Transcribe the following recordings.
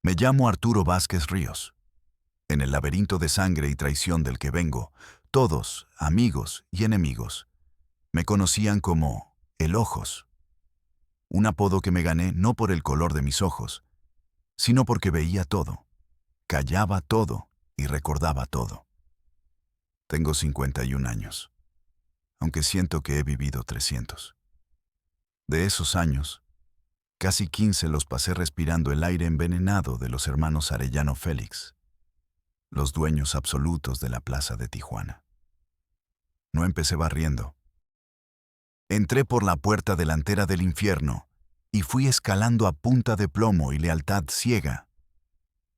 Me llamo Arturo Vázquez Ríos. En el laberinto de sangre y traición del que vengo, todos, amigos y enemigos, me conocían como El Ojos, un apodo que me gané no por el color de mis ojos, sino porque veía todo, callaba todo y recordaba todo. Tengo 51 años, aunque siento que he vivido 300. De esos años, casi 15 los pasé respirando el aire envenenado de los hermanos Arellano Félix, los dueños absolutos de la plaza de Tijuana. No empecé barriendo. Entré por la puerta delantera del infierno y fui escalando a punta de plomo y lealtad ciega,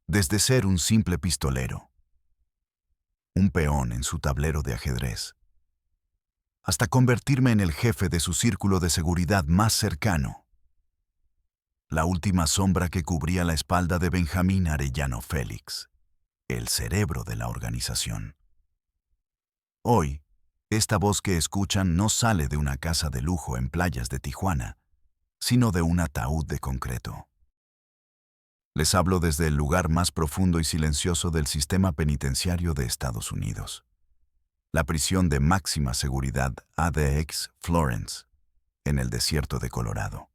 desde ser un simple pistolero, un peón en su tablero de ajedrez, hasta convertirme en el jefe de su círculo de seguridad más cercano, la última sombra que cubría la espalda de Benjamín Arellano Félix, el cerebro de la organización. Hoy, esta voz que escuchan no sale de una casa de lujo en playas de Tijuana, sino de un ataúd de concreto. Les hablo desde el lugar más profundo y silencioso del sistema penitenciario de Estados Unidos, la prisión de máxima seguridad ADX Florence, en el desierto de Colorado.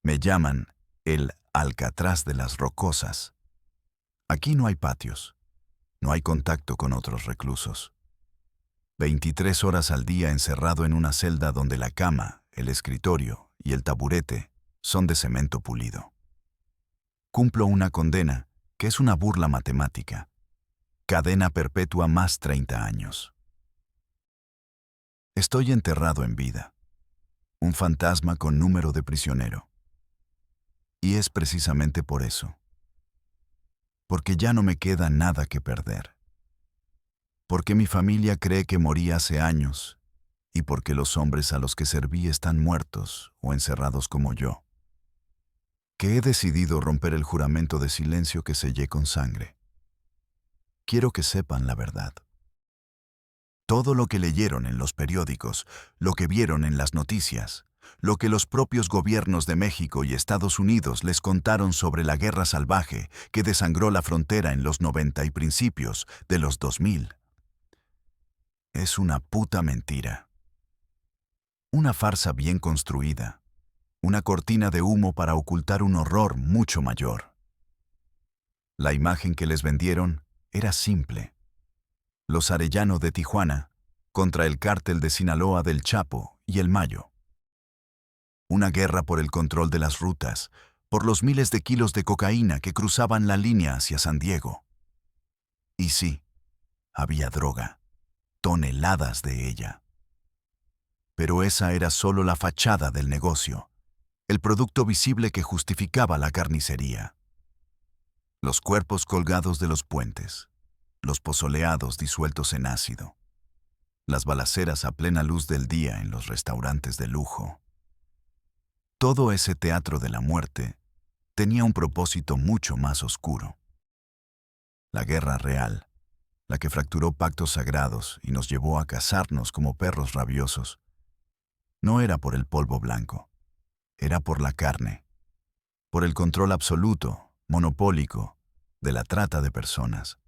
Me llaman el Alcatraz de las Rocosas. Aquí no hay patios, no hay contacto con otros reclusos. 23 horas al día encerrado en una celda donde la cama, el escritorio y el taburete son de cemento pulido. Cumplo una condena que es una burla matemática. Cadena perpetua más 30 años. Estoy enterrado en vida, un fantasma con número de prisionero. Y es precisamente por eso. Porque ya no me queda nada que perder. Porque mi familia cree que morí hace años y porque los hombres a los que serví están muertos o encerrados como yo. Que he decidido romper el juramento de silencio que sellé con sangre. Quiero que sepan la verdad. Todo lo que leyeron en los periódicos, lo que vieron en las noticias, lo que los propios gobiernos de México y Estados Unidos les contaron sobre la guerra salvaje que desangró la frontera en los 90 y principios de los 2000. Es una puta mentira. Una farsa bien construida. Una cortina de humo para ocultar un horror mucho mayor. La imagen que les vendieron era simple. Los Arellano de Tijuana contra el cártel de Sinaloa del Chapo y el Mayo. Una guerra por el control de las rutas, por los miles de kilos de cocaína que cruzaban la línea hacia San Diego. Y sí, había droga. Toneladas de ella. Pero esa era solo la fachada del negocio, el producto visible que justificaba la carnicería. Los cuerpos colgados de los puentes, los pozoleados disueltos en ácido, las balaceras a plena luz del día en los restaurantes de lujo. Todo ese teatro de la muerte tenía un propósito mucho más oscuro. La guerra real, la que fracturó pactos sagrados y nos llevó a cazarnos como perros rabiosos, no era por el polvo blanco, era por la carne, por el control absoluto, monopólico, de la trata de personas.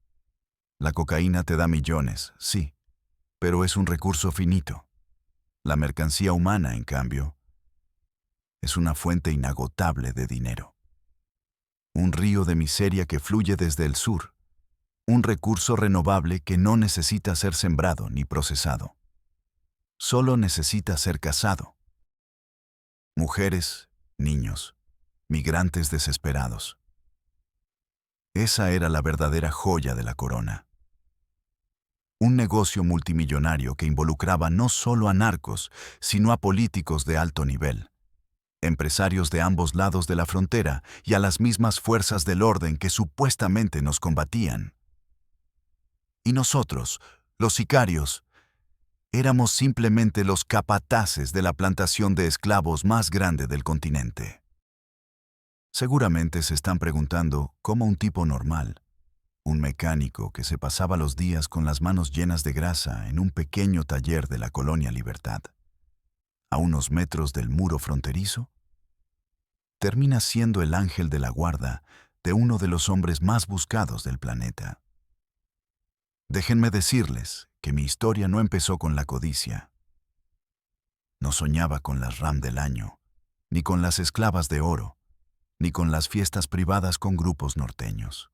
La cocaína te da millones, sí, pero es un recurso finito. La mercancía humana, en cambio, es una fuente inagotable de dinero. Un río de miseria que fluye desde el sur. Un recurso renovable que no necesita ser sembrado ni procesado. Solo necesita ser cazado. Mujeres, niños, migrantes desesperados. Esa era la verdadera joya de la corona. Un negocio multimillonario que involucraba no solo a narcos, sino a políticos de alto nivel, empresarios de ambos lados de la frontera y a las mismas fuerzas del orden que supuestamente nos combatían. Y nosotros, los sicarios, éramos simplemente los capataces de la plantación de esclavos más grande del continente. Seguramente se están preguntando cómo un tipo normal, un mecánico que se pasaba los días con las manos llenas de grasa en un pequeño taller de la Colonia Libertad, a unos metros del muro fronterizo, termina siendo el ángel de la guarda de uno de los hombres más buscados del planeta. Déjenme decirles que mi historia no empezó con la codicia. No soñaba con las RAM del año, ni con las esclavas de oro, ni con las fiestas privadas con grupos norteños.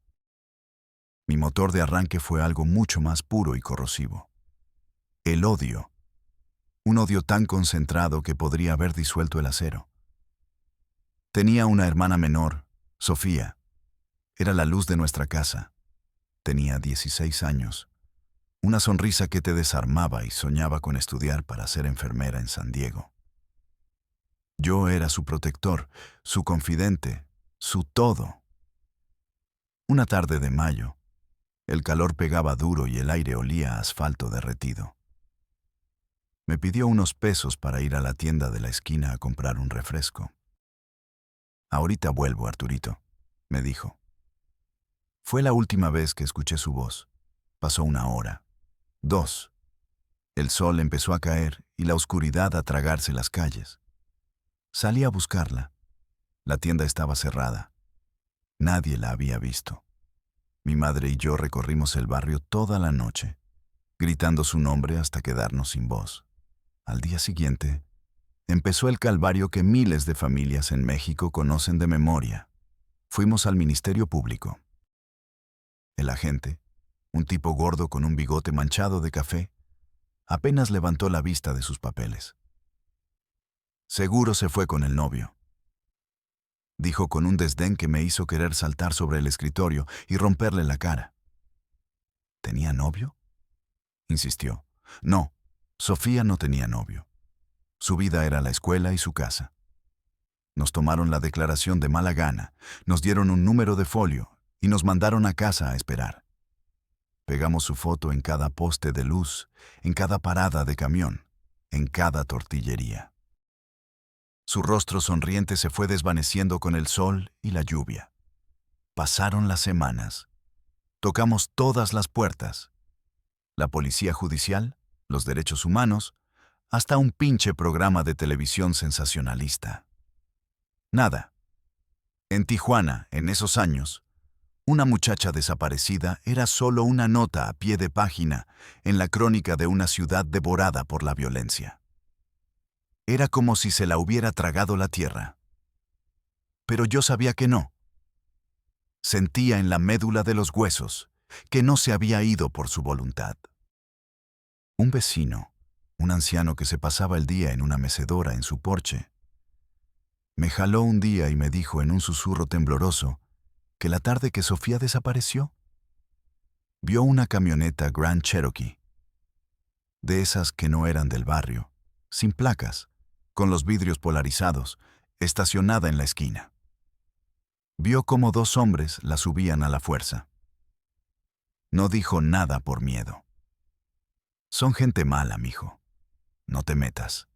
Mi motor de arranque fue algo mucho más puro y corrosivo. El odio. Un odio tan concentrado que podría haber disuelto el acero. Tenía una hermana menor, Sofía. Era la luz de nuestra casa. Tenía 16 años. Una sonrisa que te desarmaba y soñaba con estudiar para ser enfermera en San Diego. Yo era su protector, su confidente, su todo. Una tarde de mayo, el calor pegaba duro y el aire olía a asfalto derretido. Me pidió unos pesos para ir a la tienda de la esquina a comprar un refresco. «Ahorita vuelvo, Arturito», me dijo. Fue la última vez que escuché su voz. Pasó 1 hora, 2. El sol empezó a caer y la oscuridad a tragarse las calles. Salí a buscarla. La tienda estaba cerrada. Nadie la había visto. Mi madre y yo recorrimos el barrio toda la noche, gritando su nombre hasta quedarnos sin voz. Al día siguiente, empezó el calvario que miles de familias en México conocen de memoria. Fuimos al Ministerio Público. El agente, un tipo gordo con un bigote manchado de café, apenas levantó la vista de sus papeles. «Seguro se fue con el novio», dijo con un desdén que me hizo querer saltar sobre el escritorio y romperle la cara. ¿Tenía novio?, insistió. No, Sofía no tenía novio. Su vida era la escuela y su casa. Nos tomaron la declaración de mala gana, nos dieron un número de folio y nos mandaron a casa a esperar. Pegamos su foto en cada poste de luz, en cada parada de camión, en cada tortillería. Su rostro sonriente se fue desvaneciendo con el sol y la lluvia. Pasaron las semanas. Tocamos todas las puertas. La policía judicial, los derechos humanos, hasta un pinche programa de televisión sensacionalista. Nada. En Tijuana, en esos años, una muchacha desaparecida era solo una nota a pie de página en la crónica de una ciudad devorada por la violencia. Era como si se la hubiera tragado la tierra. Pero yo sabía que no. Sentía en la médula de los huesos que no se había ido por su voluntad. Un vecino, un anciano que se pasaba el día en una mecedora en su porche, me jaló un día y me dijo en un susurro tembloroso que la tarde que Sofía desapareció, vio una camioneta Grand Cherokee, de esas que no eran del barrio, sin placas, con los vidrios polarizados, estacionada en la esquina. Vio cómo 2 hombres la subían a la fuerza. No dijo nada por miedo. Son gente mala, mijo. No te metas.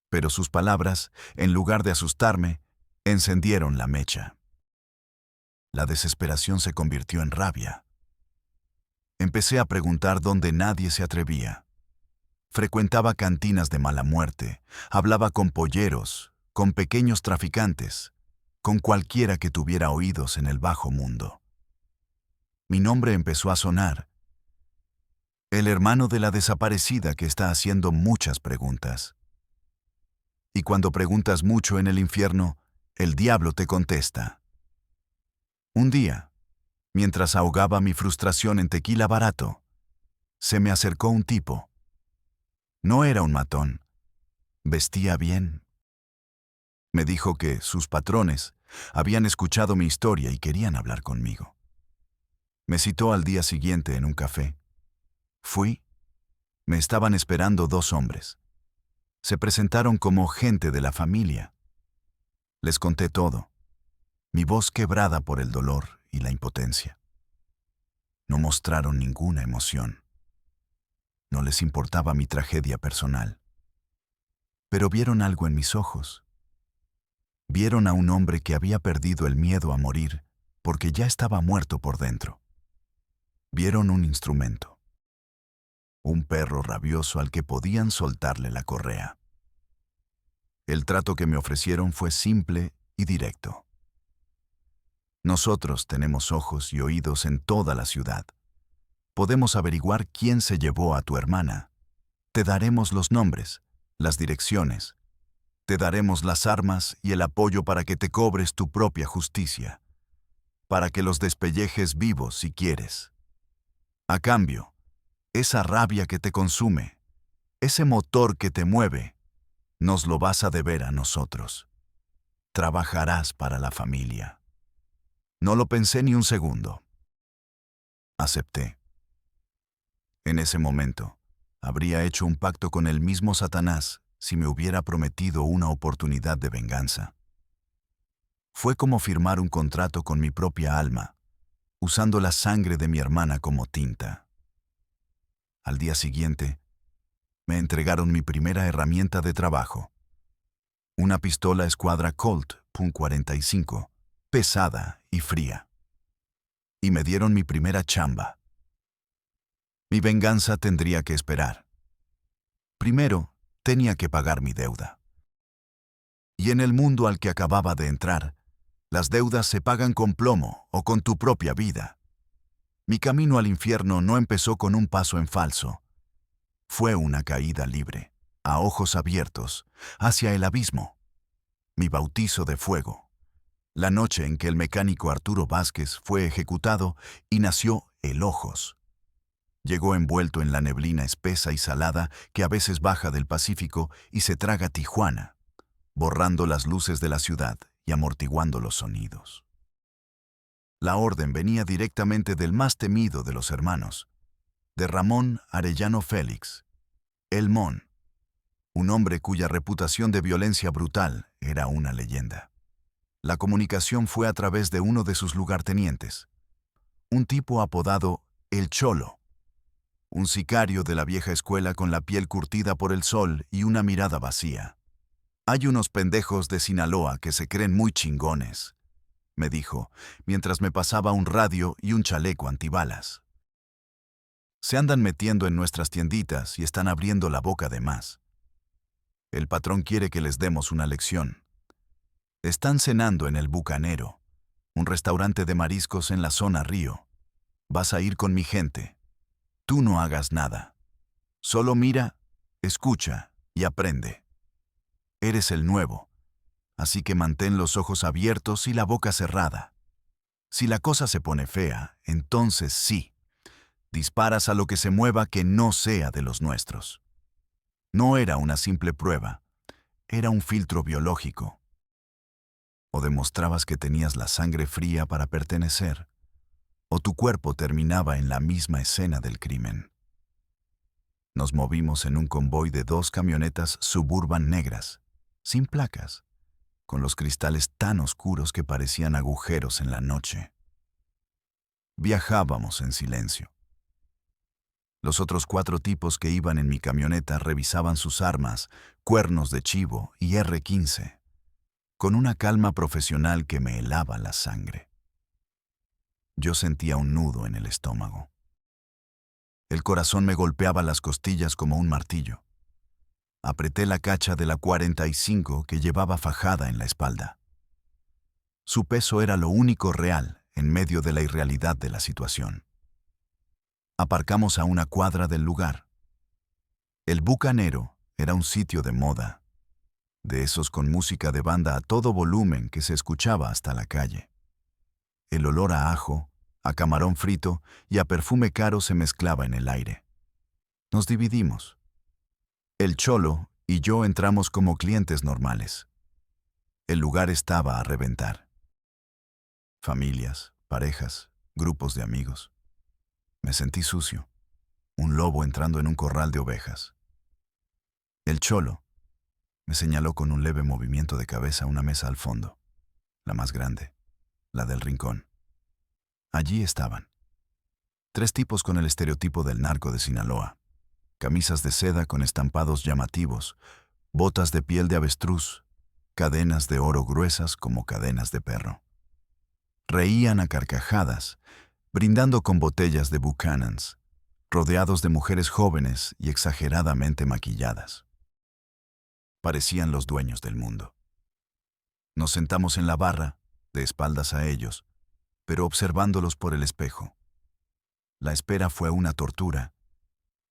Pero sus palabras, en lugar de asustarme, encendieron la mecha. La desesperación se convirtió en rabia. Empecé a preguntar dónde nadie se atrevía. Frecuentaba cantinas de mala muerte, hablaba con polleros, con pequeños traficantes, con cualquiera que tuviera oídos en el bajo mundo. Mi nombre empezó a sonar. El hermano de la desaparecida que está haciendo muchas preguntas. Y cuando preguntas mucho en el infierno, el diablo te contesta. Un día, mientras ahogaba mi frustración en tequila barato, se me acercó un tipo. No era un matón. Vestía bien. Me dijo que sus patrones habían escuchado mi historia y querían hablar conmigo. Me citó al día siguiente en un café. Fui. Me estaban esperando 2 hombres. Se presentaron como gente de la familia. Les conté todo, mi voz quebrada por el dolor y la impotencia. No mostraron ninguna emoción. No les importaba mi tragedia personal. Pero vieron algo en mis ojos. Vieron a un hombre que había perdido el miedo a morir porque ya estaba muerto por dentro. Vieron un instrumento. Un perro rabioso al que podían soltarle la correa. El trato que me ofrecieron fue simple y directo. Nosotros tenemos ojos y oídos en toda la ciudad. Podemos averiguar quién se llevó a tu hermana. Te daremos los nombres, las direcciones. Te daremos las armas y el apoyo para que te cobres tu propia justicia, para que los despellejes vivos si quieres. A cambio, esa rabia que te consume, ese motor que te mueve, nos lo vas a deber a nosotros. Trabajarás para la familia. No lo pensé ni un segundo. Acepté. En ese momento, habría hecho un pacto con el mismo Satanás si me hubiera prometido una oportunidad de venganza. Fue como firmar un contrato con mi propia alma, usando la sangre de mi hermana como tinta. Al día siguiente, me entregaron mi primera herramienta de trabajo. Una pistola escuadra Colt .45, pesada y fría. Y me dieron mi primera chamba. Mi venganza tendría que esperar. Primero, tenía que pagar mi deuda. Y en el mundo al que acababa de entrar, las deudas se pagan con plomo o con tu propia vida. Mi camino al infierno no empezó con un paso en falso. Fue una caída libre, a ojos abiertos, hacia el abismo. Mi bautizo de fuego. La noche en que el mecánico Arturo Vázquez fue ejecutado y nació el Ojos. Llegó envuelto en la neblina espesa y salada que a veces baja del Pacífico y se traga Tijuana, borrando las luces de la ciudad y amortiguando los sonidos. La orden venía directamente del más temido de los hermanos, de Ramón Arellano Félix, El Mon, un hombre cuya reputación de violencia brutal era una leyenda. La comunicación fue a través de uno de sus lugartenientes, un tipo apodado El Cholo, un sicario de la vieja escuela con la piel curtida por el sol y una mirada vacía. Hay unos pendejos de Sinaloa que se creen muy chingones, me dijo, mientras me pasaba un radio y un chaleco antibalas. Se andan metiendo en nuestras tienditas y están abriendo la boca de más. El patrón quiere que les demos una lección. Están cenando en el Bucanero, un restaurante de mariscos en la zona Río. Vas a ir con mi gente. Tú no hagas nada. Solo mira, escucha y aprende. Eres el nuevo, así que mantén los ojos abiertos y la boca cerrada. Si la cosa se pone fea, entonces sí, disparas a lo que se mueva que no sea de los nuestros. No era una simple prueba, era un filtro biológico. O demostrabas que tenías la sangre fría para pertenecer, o tu cuerpo terminaba en la misma escena del crimen. Nos movimos en un convoy de 2 camionetas Suburban negras, sin placas, con los cristales tan oscuros que parecían agujeros en la noche. Viajábamos en silencio. Los otros 4 tipos que iban en mi camioneta revisaban sus armas, cuernos de chivo y R-15, con una calma profesional que me helaba la sangre. Yo sentía un nudo en el estómago. El corazón me golpeaba las costillas como un martillo. Apreté la cacha de la 45 que llevaba fajada en la espalda. Su peso era lo único real en medio de la irrealidad de la situación. Aparcamos a una cuadra del lugar. El Bucanero era un sitio de moda, de esos con música de banda a todo volumen que se escuchaba hasta la calle. El olor a ajo, a camarón frito y a perfume caro se mezclaba en el aire. Nos dividimos. El Cholo y yo entramos como clientes normales. El lugar estaba a reventar. Familias, parejas, grupos de amigos. Me sentí sucio, un lobo entrando en un corral de ovejas. El Cholo me señaló con un leve movimiento de cabeza una mesa al fondo, la más grande, la del rincón. Allí estaban 3 tipos con el estereotipo del narco de Sinaloa, camisas de seda con estampados llamativos, botas de piel de avestruz, cadenas de oro gruesas como cadenas de perro. Reían a carcajadas, brindando con botellas de Buchanan's, rodeados de mujeres jóvenes y exageradamente maquilladas. Parecían los dueños del mundo. Nos sentamos en la barra, de espaldas a ellos, pero observándolos por el espejo. La espera fue una tortura.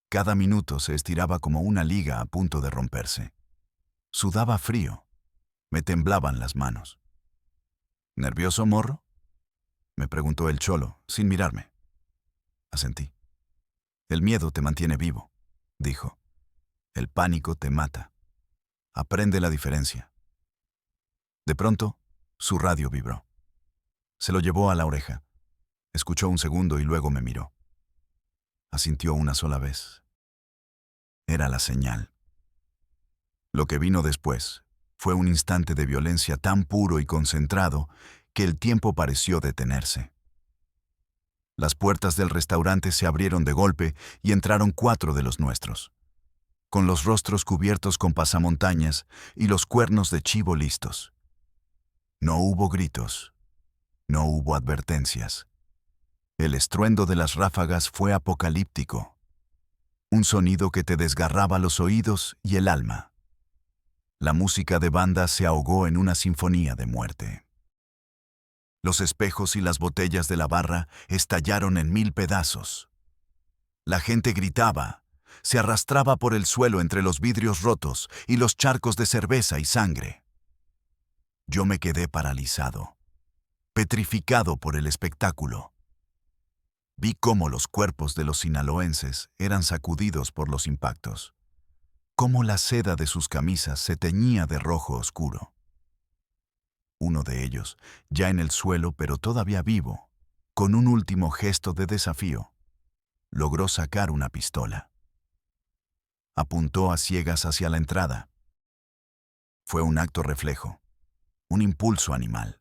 Cada minuto se estiraba como una liga a punto de romperse. Sudaba frío. Me temblaban las manos. ¿Nervioso, morro?, me preguntó el cholo, sin mirarme. Asentí. El miedo te mantiene vivo, dijo. El pánico te mata. Aprende la diferencia. De pronto, su radio vibró. Se lo llevó a la oreja. Escuchó un segundo y luego me miró. Asintió una sola vez. Era la señal. Lo que vino después fue un instante de violencia tan puro y concentrado que el tiempo pareció detenerse. Las puertas del restaurante se abrieron de golpe y entraron 4 de los nuestros, con los rostros cubiertos con pasamontañas y los cuernos de chivo listos. No hubo gritos, no hubo advertencias. El estruendo de las ráfagas fue apocalíptico, un sonido que te desgarraba los oídos y el alma. La música de banda se ahogó en una sinfonía de muerte. Los espejos y las botellas de la barra estallaron en 1000 pedazos. La gente gritaba, se arrastraba por el suelo entre los vidrios rotos y los charcos de cerveza y sangre. Yo me quedé paralizado, petrificado por el espectáculo. Vi cómo los cuerpos de los sinaloenses eran sacudidos por los impactos, cómo la seda de sus camisas se teñía de rojo oscuro. Uno de ellos, ya en el suelo pero todavía vivo, con un último gesto de desafío, logró sacar una pistola. Apuntó a ciegas hacia la entrada. Fue un acto reflejo, un impulso animal.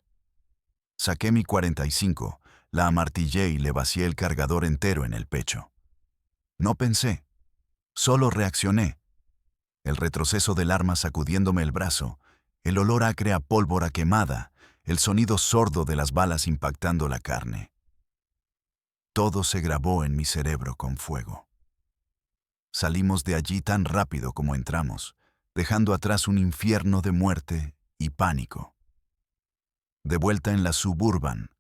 Saqué mi 45, la amartillé y le vacié el cargador entero en el pecho. No pensé, solo reaccioné. El retroceso del arma sacudiéndome el brazo, el olor acre a pólvora quemada, el sonido sordo de las balas impactando la carne. Todo se grabó en mi cerebro con fuego. Salimos de allí tan rápido como entramos, dejando atrás un infierno de muerte y pánico. De vuelta en la suburban,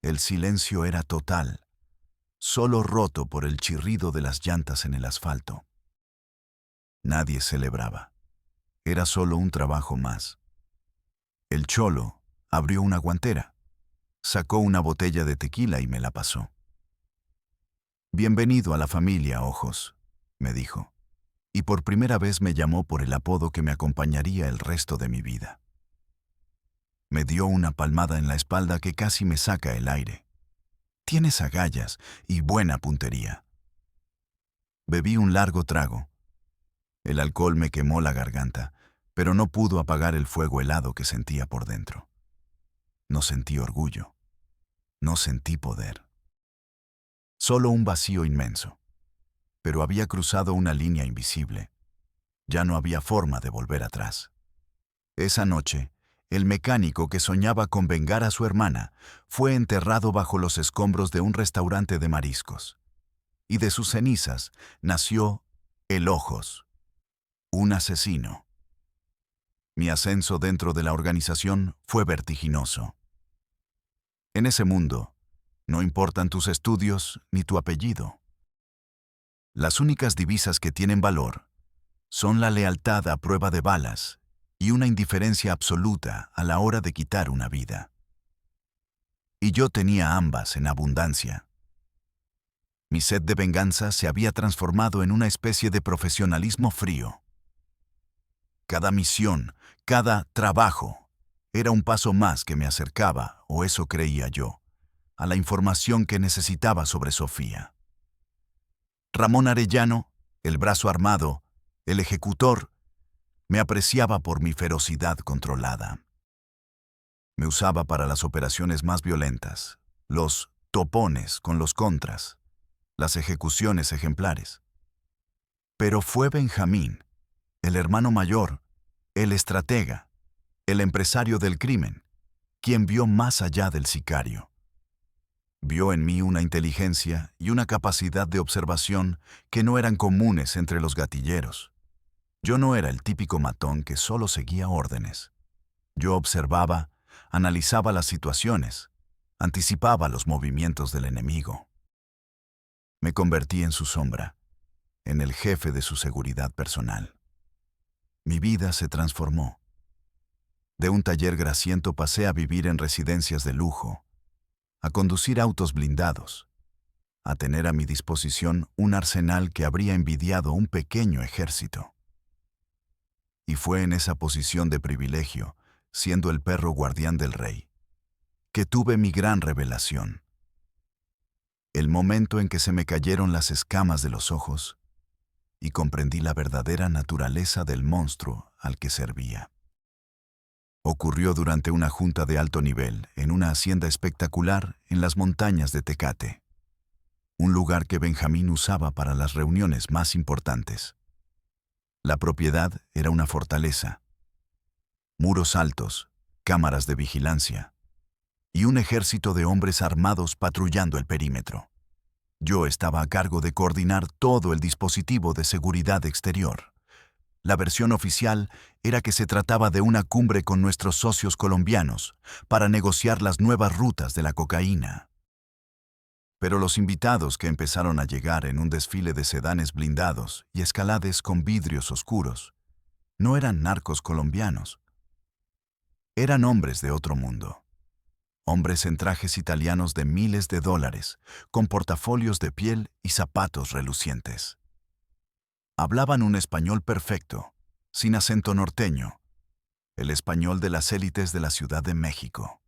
el silencio era total, solo roto por el chirrido de las llantas en el asfalto. Nadie celebraba. Era solo un trabajo más. El cholo abrió una guantera, sacó una botella de tequila y me la pasó. Bienvenido a la familia, Ojos, me dijo, y por primera vez me llamó por el apodo que me acompañaría el resto de mi vida. Me dio una palmada en la espalda que casi me saca el aire. Tienes agallas y buena puntería. Bebí un largo trago. El alcohol me quemó la garganta, pero no pudo apagar el fuego helado que sentía por dentro. No sentí orgullo. No sentí poder. Solo un vacío inmenso. Pero había cruzado una línea invisible. Ya no había forma de volver atrás. Esa noche, el mecánico que soñaba con vengar a su hermana fue enterrado bajo los escombros de un restaurante de mariscos. Y de sus cenizas nació el Ojos, un asesino. Mi ascenso dentro de la organización fue vertiginoso. En ese mundo, no importan tus estudios ni tu apellido. Las únicas divisas que tienen valor son la lealtad a prueba de balas y una indiferencia absoluta a la hora de quitar una vida. Y yo tenía ambas en abundancia. Mi sed de venganza se había transformado en una especie de profesionalismo frío. Cada misión, cada trabajo, era un paso más que me acercaba, o eso creía yo, a la información que necesitaba sobre Sofía. Ramón Arellano, el brazo armado, el ejecutor, me apreciaba por mi ferocidad controlada. Me usaba para las operaciones más violentas, los topones con los contras, las ejecuciones ejemplares. Pero fue Benjamín, el hermano mayor, el estratega, el empresario del crimen, quien vio más allá del sicario. Vio en mí una inteligencia y una capacidad de observación que no eran comunes entre los gatilleros. Yo no era el típico matón que solo seguía órdenes. Yo observaba, analizaba las situaciones, Anticipaba los movimientos del enemigo. Me convertí en su sombra, en el jefe de su seguridad personal. Mi vida se transformó. De un taller grasiento pasé a vivir en residencias de lujo, a conducir autos blindados, a tener a mi disposición un arsenal que habría envidiado un pequeño ejército. Y fue en esa posición de privilegio, siendo el perro guardián del rey, que tuve mi gran revelación. El momento en que se me cayeron las escamas de los ojos y comprendí la verdadera naturaleza del monstruo al que servía. Ocurrió durante una junta de alto nivel en una hacienda espectacular en las montañas de Tecate, un lugar que Benjamín usaba para las reuniones más importantes. La propiedad era una fortaleza, muros altos, cámaras de vigilancia y un ejército de hombres armados patrullando el perímetro. Yo estaba a cargo de coordinar todo el dispositivo de seguridad exterior. La versión oficial era que se trataba de una cumbre con nuestros socios colombianos para negociar las nuevas rutas de la cocaína. Pero los invitados que empezaron a llegar en un desfile de sedanes blindados y escalades con vidrios oscuros no eran narcos colombianos. Eran hombres de otro mundo. Hombres en trajes italianos de miles de dólares, con portafolios de piel y zapatos relucientes. Hablaban un español perfecto, sin acento norteño, el español de las élites de la Ciudad de México.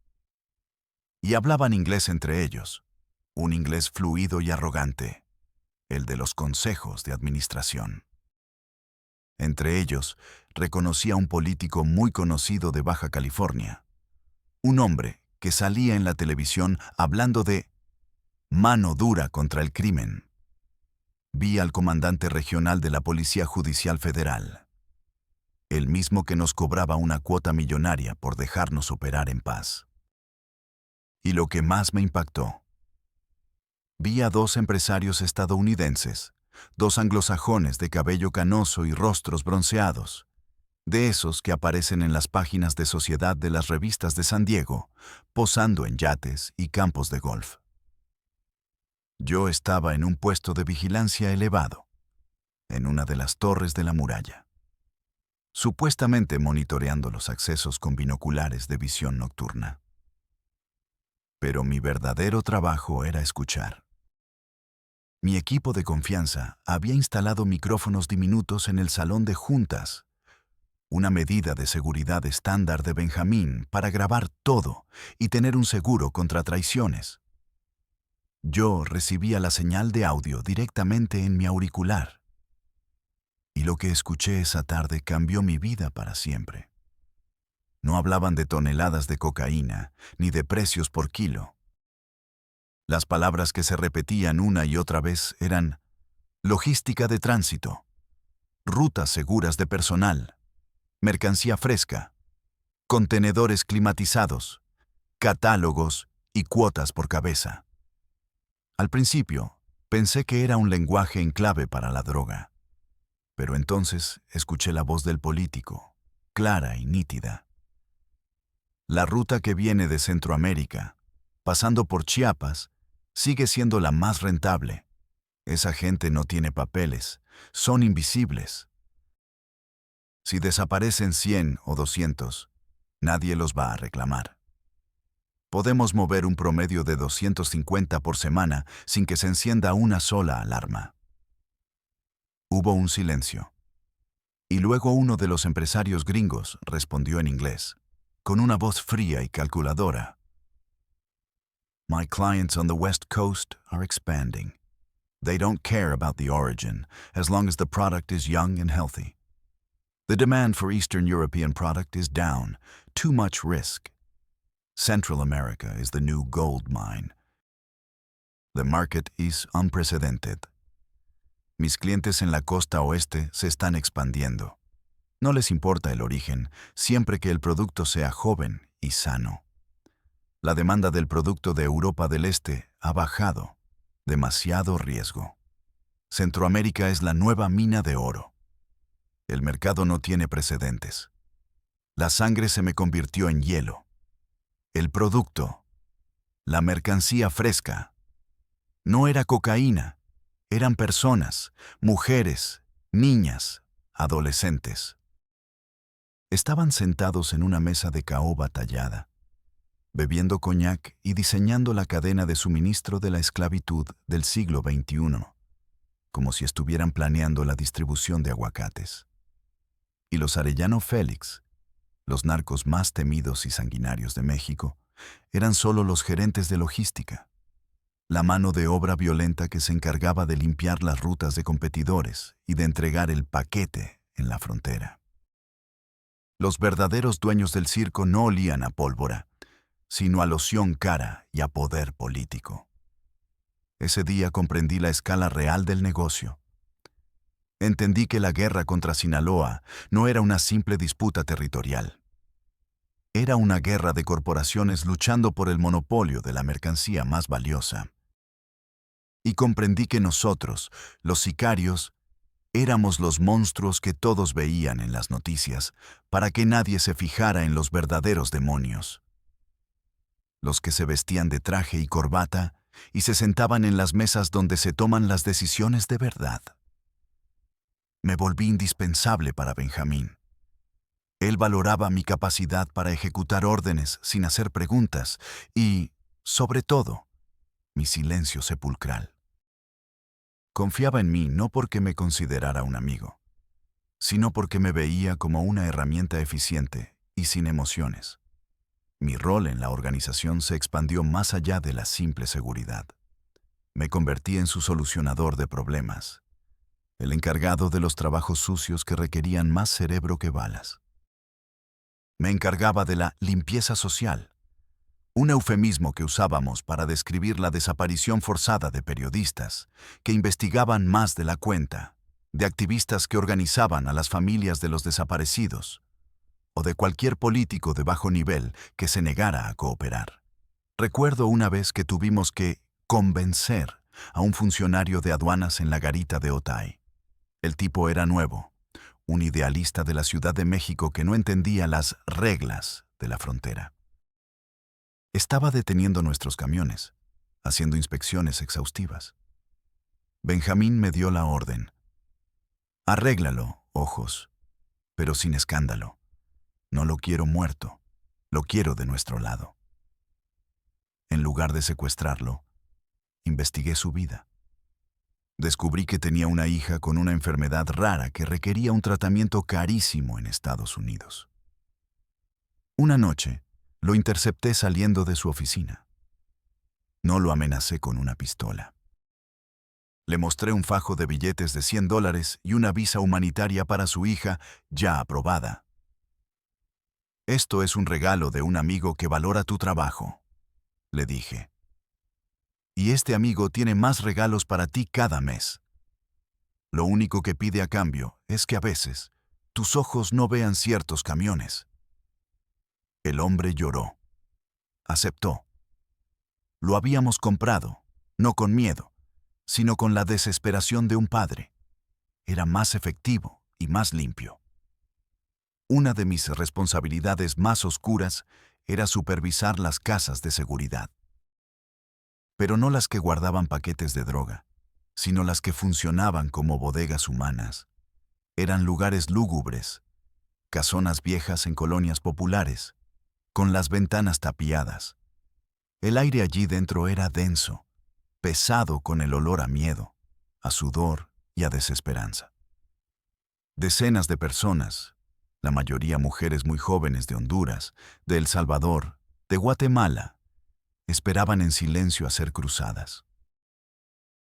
Y hablaban inglés entre ellos, un inglés fluido y arrogante, el de los consejos de administración. Entre ellos, reconocí a un político muy conocido de Baja California, un hombre que salía en la televisión hablando de mano dura contra el crimen. Vi al comandante regional de la Policía Judicial Federal, el mismo que nos cobraba una cuota millonaria por dejarnos operar en paz. Y lo que más me impactó, vi a dos empresarios estadounidenses, dos anglosajones de cabello canoso y rostros bronceados, de esos que aparecen en las páginas de sociedad de las revistas de San Diego, posando en yates y campos de golf. Yo estaba en un puesto de vigilancia elevado, en una de las torres de la muralla, supuestamente monitoreando los accesos con binoculares de visión nocturna. Pero mi verdadero trabajo era escuchar. Mi equipo de confianza había instalado micrófonos diminutos en el salón de juntas, una medida de seguridad estándar de Benjamín para grabar todo y tener un seguro contra traiciones. Yo recibía la señal de audio directamente en mi auricular. Y lo que escuché esa tarde cambió mi vida para siempre. No hablaban de toneladas de cocaína, ni de precios por kilo. Las palabras que se repetían una y otra vez eran logística de tránsito, rutas seguras de personal, mercancía fresca, contenedores climatizados, catálogos y cuotas por cabeza. Al principio, pensé que era un lenguaje en clave para la droga. Pero entonces escuché la voz del político, clara y nítida. La ruta que viene de Centroamérica, pasando por Chiapas, sigue siendo la más rentable. Esa gente no tiene papeles, son invisibles. Si desaparecen 100 o 200, nadie los va a reclamar. Podemos mover un promedio de 250 por semana sin que se encienda una sola alarma. Hubo un silencio. Y luego uno de los empresarios gringos respondió en inglés, con una voz fría y calculadora. My clients on the West Coast are expanding. They don't care about the origin, as long as the product is young and healthy. The demand for Eastern European product is down, too much risk. Central America is the new gold mine. The market is unprecedented. Mis clientes en la costa oeste se están expandiendo. No les importa el origen, siempre que el producto sea joven y sano. La demanda del producto de Europa del Este ha bajado. Demasiado riesgo. Centroamérica es la nueva mina de oro. El mercado no tiene precedentes. La sangre se me convirtió en hielo. El producto, la mercancía fresca. No era cocaína, eran personas, mujeres, niñas, adolescentes. Estaban sentados en una mesa de caoba tallada, bebiendo coñac y diseñando la cadena de suministro de la esclavitud del siglo XXI, como si estuvieran planeando la distribución de aguacates. Y los Arellano Félix, los narcos más temidos y sanguinarios de México, eran solo los gerentes de logística, la mano de obra violenta que se encargaba de limpiar las rutas de competidores y de entregar el paquete en la frontera. Los verdaderos dueños del circo no olían a pólvora, sino a loción cara y a poder político. Ese día comprendí la escala real del negocio. Entendí que la guerra contra Sinaloa no era una simple disputa territorial. Era una guerra de corporaciones luchando por el monopolio de la mercancía más valiosa. Y comprendí que nosotros, los sicarios, éramos los monstruos que todos veían en las noticias para que nadie se fijara en los verdaderos demonios. Los que se vestían de traje y corbata y se sentaban en las mesas donde se toman las decisiones de verdad. Me volví indispensable para Benjamín. Él valoraba mi capacidad para ejecutar órdenes sin hacer preguntas y, sobre todo, mi silencio sepulcral. Confiaba en mí no porque me considerara un amigo, sino porque me veía como una herramienta eficiente y sin emociones. Mi rol en la organización se expandió más allá de la simple seguridad. Me convertí en su solucionador de problemas, el encargado de los trabajos sucios que requerían más cerebro que balas. Me encargaba de la limpieza social, un eufemismo que usábamos para describir la desaparición forzada de periodistas que investigaban más de la cuenta, de activistas que organizaban a las familias de los desaparecidos, o de cualquier político de bajo nivel que se negara a cooperar. Recuerdo una vez que tuvimos que convencer a un funcionario de aduanas en la garita de Otay. El tipo era nuevo, un idealista de la Ciudad de México que no entendía las reglas de la frontera. Estaba deteniendo nuestros camiones, haciendo inspecciones exhaustivas. Benjamín me dio la orden. Arréglalo, ojos, pero sin escándalo. No lo quiero muerto, lo quiero de nuestro lado. En lugar de secuestrarlo, investigué su vida. Descubrí que tenía una hija con una enfermedad rara que requería un tratamiento carísimo en Estados Unidos. Una noche, lo intercepté saliendo de su oficina. No lo amenacé con una pistola. Le mostré un fajo de billetes de $100 y una visa humanitaria para su hija ya aprobada. Esto es un regalo de un amigo que valora tu trabajo, le dije. Y este amigo tiene más regalos para ti cada mes. Lo único que pide a cambio es que a veces tus ojos no vean ciertos camiones. El hombre lloró. Aceptó. Lo habíamos comprado, no con miedo, sino con la desesperación de un padre. Era más efectivo y más limpio. Una de mis responsabilidades más oscuras era supervisar las casas de seguridad. Pero no las que guardaban paquetes de droga, sino las que funcionaban como bodegas humanas. Eran lugares lúgubres, casonas viejas en colonias populares, con las ventanas tapiadas. El aire allí dentro era denso, pesado con el olor a miedo, a sudor y a desesperanza. Decenas de personas, la mayoría mujeres muy jóvenes de Honduras, de El Salvador, de Guatemala, esperaban en silencio a ser cruzadas.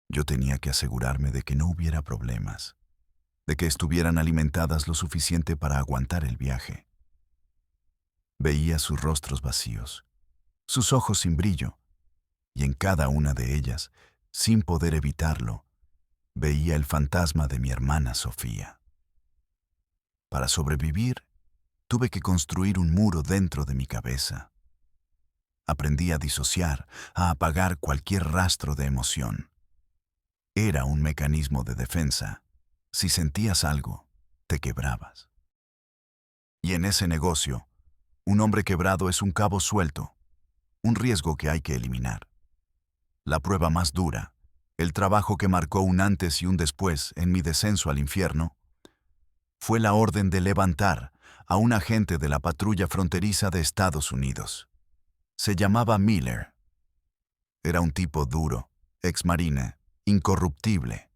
Yo tenía que asegurarme de que no hubiera problemas, de que estuvieran alimentadas lo suficiente para aguantar el viaje. Veía sus rostros vacíos, sus ojos sin brillo, y en cada una de ellas, sin poder evitarlo, veía el fantasma de mi hermana Sofía. Para sobrevivir, tuve que construir un muro dentro de mi cabeza. Aprendí a disociar, a apagar cualquier rastro de emoción. Era un mecanismo de defensa. Si sentías algo, te quebrabas. Y en ese negocio, un hombre quebrado es un cabo suelto, un riesgo que hay que eliminar. La prueba más dura, el trabajo que marcó un antes y un después en mi descenso al infierno, fue la orden de levantar a un agente de la patrulla fronteriza de Estados Unidos. Se llamaba Miller. Era un tipo duro, exmarine, incorruptible.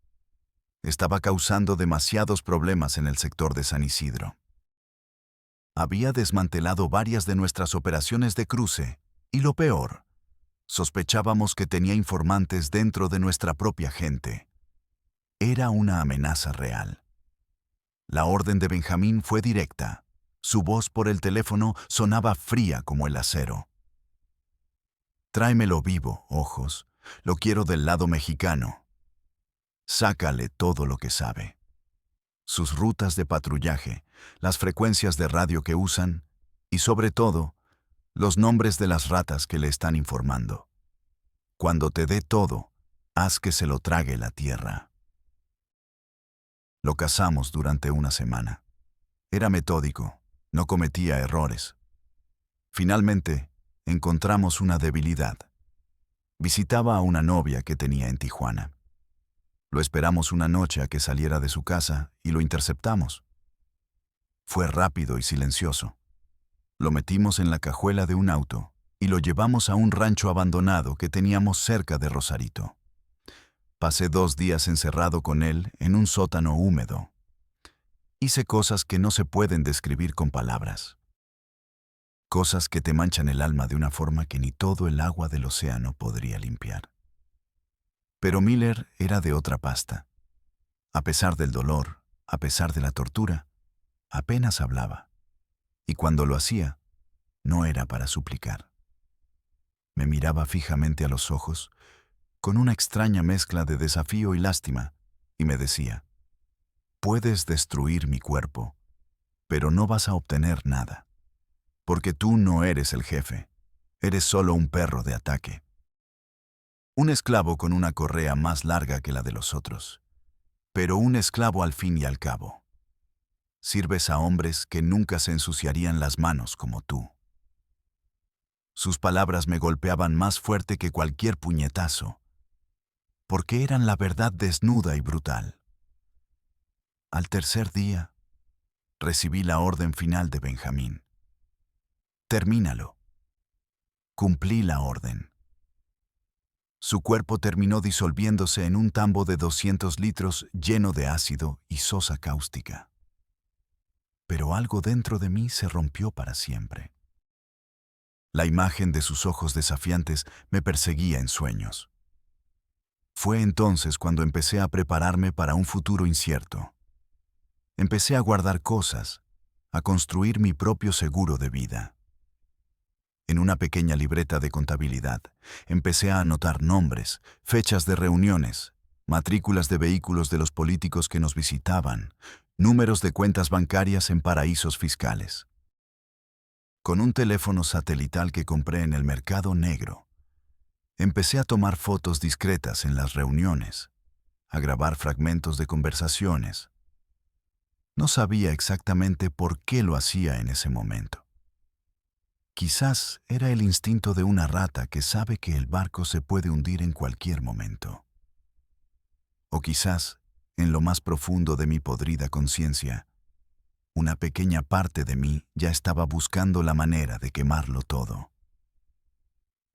Estaba causando demasiados problemas en el sector de San Isidro. Había desmantelado varias de nuestras operaciones de cruce, y lo peor, sospechábamos que tenía informantes dentro de nuestra propia gente. Era una amenaza real. La orden de Benjamín fue directa. Su voz por el teléfono sonaba fría como el acero. Tráemelo vivo, ojos. Lo quiero del lado mexicano. Sácale todo lo que sabe. Sus rutas de patrullaje, las frecuencias de radio que usan y, sobre todo, los nombres de las ratas que le están informando. Cuando te dé todo, haz que se lo trague la tierra. Lo cazamos durante una semana. Era metódico, no cometía errores. Finalmente, encontramos una debilidad. Visitaba a una novia que tenía en Tijuana. Lo esperamos una noche a que saliera de su casa y lo interceptamos. Fue rápido y silencioso. Lo metimos en la cajuela de un auto y lo llevamos a un rancho abandonado que teníamos cerca de Rosarito. Pasé 2 días encerrado con él en un sótano húmedo. Hice cosas que no se pueden describir con palabras. Cosas que te manchan el alma de una forma que ni todo el agua del océano podría limpiar. Pero Miller era de otra pasta. A pesar del dolor, a pesar de la tortura, apenas hablaba. Y cuando lo hacía, no era para suplicar. Me miraba fijamente a los ojos, con una extraña mezcla de desafío y lástima, y me decía: puedes destruir mi cuerpo, pero no vas a obtener nada, porque tú no eres el jefe, eres solo un perro de ataque. Un esclavo con una correa más larga que la de los otros, pero un esclavo al fin y al cabo. Sirves a hombres que nunca se ensuciarían las manos como tú. Sus palabras me golpeaban más fuerte que cualquier puñetazo, porque eran la verdad desnuda y brutal. Al tercer día, recibí la orden final de Benjamín. Termínalo. Cumplí la orden. Su cuerpo terminó disolviéndose en un tambo de 200 litros lleno de ácido y sosa cáustica. Pero algo dentro de mí se rompió para siempre. La imagen de sus ojos desafiantes me perseguía en sueños. Fue entonces cuando empecé a prepararme para un futuro incierto. Empecé a guardar cosas, a construir mi propio seguro de vida. En una pequeña libreta de contabilidad, empecé a anotar nombres, fechas de reuniones, matrículas de vehículos de los políticos que nos visitaban, números de cuentas bancarias en paraísos fiscales. Con un teléfono satelital que compré en el mercado negro, empecé a tomar fotos discretas en las reuniones, a grabar fragmentos de conversaciones. No sabía exactamente por qué lo hacía en ese momento. Quizás era el instinto de una rata que sabe que el barco se puede hundir en cualquier momento. O quizás, en lo más profundo de mi podrida conciencia, una pequeña parte de mí ya estaba buscando la manera de quemarlo todo,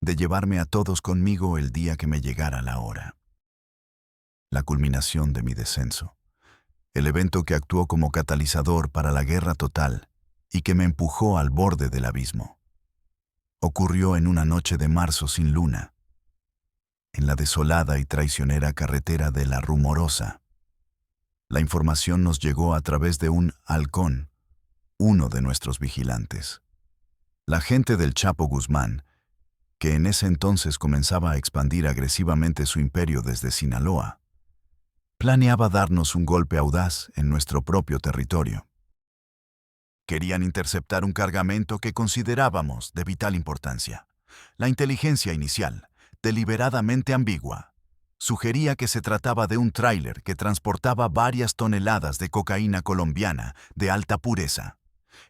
de llevarme a todos conmigo el día que me llegara la hora. La culminación de mi descenso, el evento que actuó como catalizador para la guerra total y que me empujó al borde del abismo, ocurrió en una noche de marzo sin luna, en la desolada y traicionera carretera de La Rumorosa. La información nos llegó a través de un halcón, uno de nuestros vigilantes. La gente del Chapo Guzmán, que en ese entonces comenzaba a expandir agresivamente su imperio desde Sinaloa, planeaba darnos un golpe audaz en nuestro propio territorio. Querían interceptar un cargamento que considerábamos de vital importancia. La inteligencia inicial, deliberadamente ambigua, sugería que se trataba de un tráiler que transportaba varias toneladas de cocaína colombiana de alta pureza.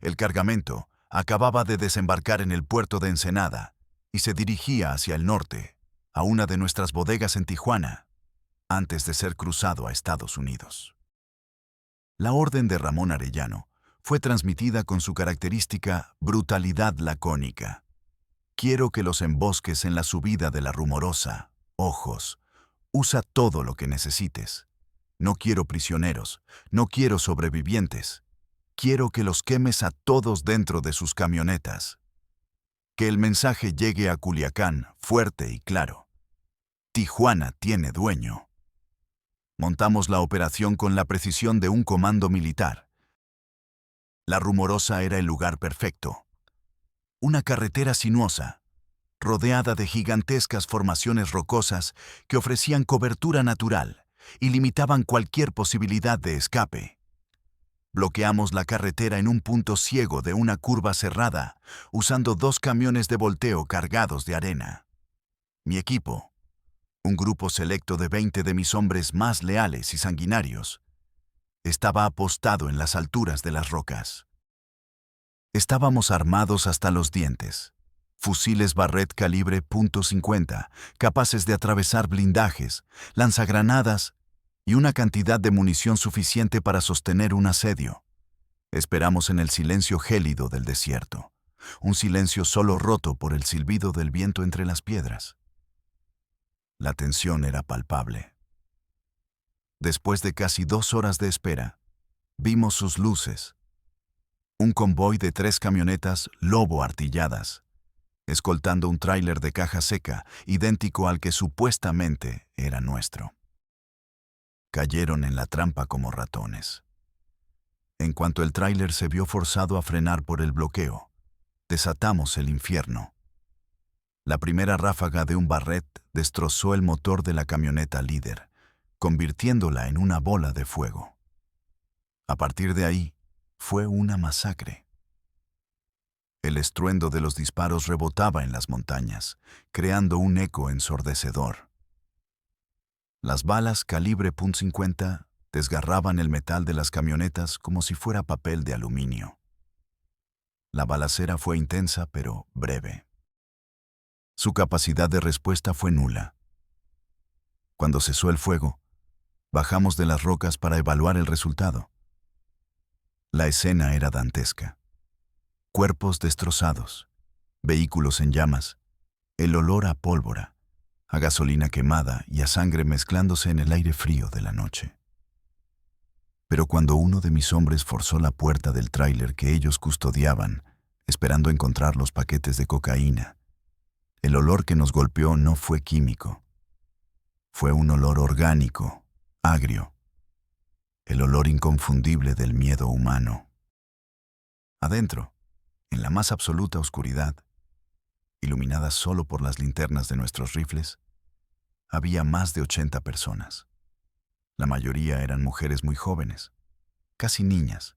El cargamento acababa de desembarcar en el puerto de Ensenada y se dirigía hacia el norte, a una de nuestras bodegas en Tijuana, antes de ser cruzado a Estados Unidos. La orden de Ramón Arellano fue transmitida con su característica brutalidad lacónica. Quiero que los embosques en la subida de la Rumorosa, ojos, usa todo lo que necesites. No quiero prisioneros, no quiero sobrevivientes. Quiero que los quemes a todos dentro de sus camionetas. Que el mensaje llegue a Culiacán fuerte y claro. Tijuana tiene dueño. Montamos la operación con la precisión de un comando militar. La Rumorosa era el lugar perfecto. Una carretera sinuosa, rodeada de gigantescas formaciones rocosas que ofrecían cobertura natural y limitaban cualquier posibilidad de escape. Bloqueamos la carretera en un punto ciego de una curva cerrada, usando 2 camiones de volteo cargados de arena. Mi equipo, un grupo selecto de 20 de mis hombres más leales y sanguinarios, estaba apostado en las alturas de las rocas. Estábamos armados hasta los dientes. Fusiles Barrett calibre .50, capaces de atravesar blindajes, lanzagranadas y una cantidad de munición suficiente para sostener un asedio. Esperamos en el silencio gélido del desierto, un silencio solo roto por el silbido del viento entre las piedras. La tensión era palpable. Después de casi 2 horas de espera, vimos sus luces. Un convoy de 3 camionetas Lobo artilladas, escoltando un tráiler de caja seca, idéntico al que supuestamente era nuestro. Cayeron en la trampa como ratones. En cuanto el tráiler se vio forzado a frenar por el bloqueo, desatamos el infierno. La primera ráfaga de un Barrett destrozó el motor de la camioneta líder, convirtiéndola en una bola de fuego. A partir de ahí, fue una masacre. El estruendo de los disparos rebotaba en las montañas, creando un eco ensordecedor. Las balas calibre .50 desgarraban el metal de las camionetas como si fuera papel de aluminio. La balacera fue intensa pero breve. Su capacidad de respuesta fue nula. Cuando cesó el fuego, bajamos de las rocas para evaluar el resultado. La escena era dantesca. Cuerpos destrozados, vehículos en llamas, el olor a pólvora, a gasolina quemada y a sangre mezclándose en el aire frío de la noche. Pero cuando uno de mis hombres forzó la puerta del tráiler que ellos custodiaban, esperando encontrar los paquetes de cocaína, el olor que nos golpeó no fue químico. Fue un olor orgánico, agrio, el olor inconfundible del miedo humano. Adentro, en la más absoluta oscuridad, iluminada solo por las linternas de nuestros rifles, había más de 80 personas. La mayoría eran mujeres muy jóvenes, casi niñas,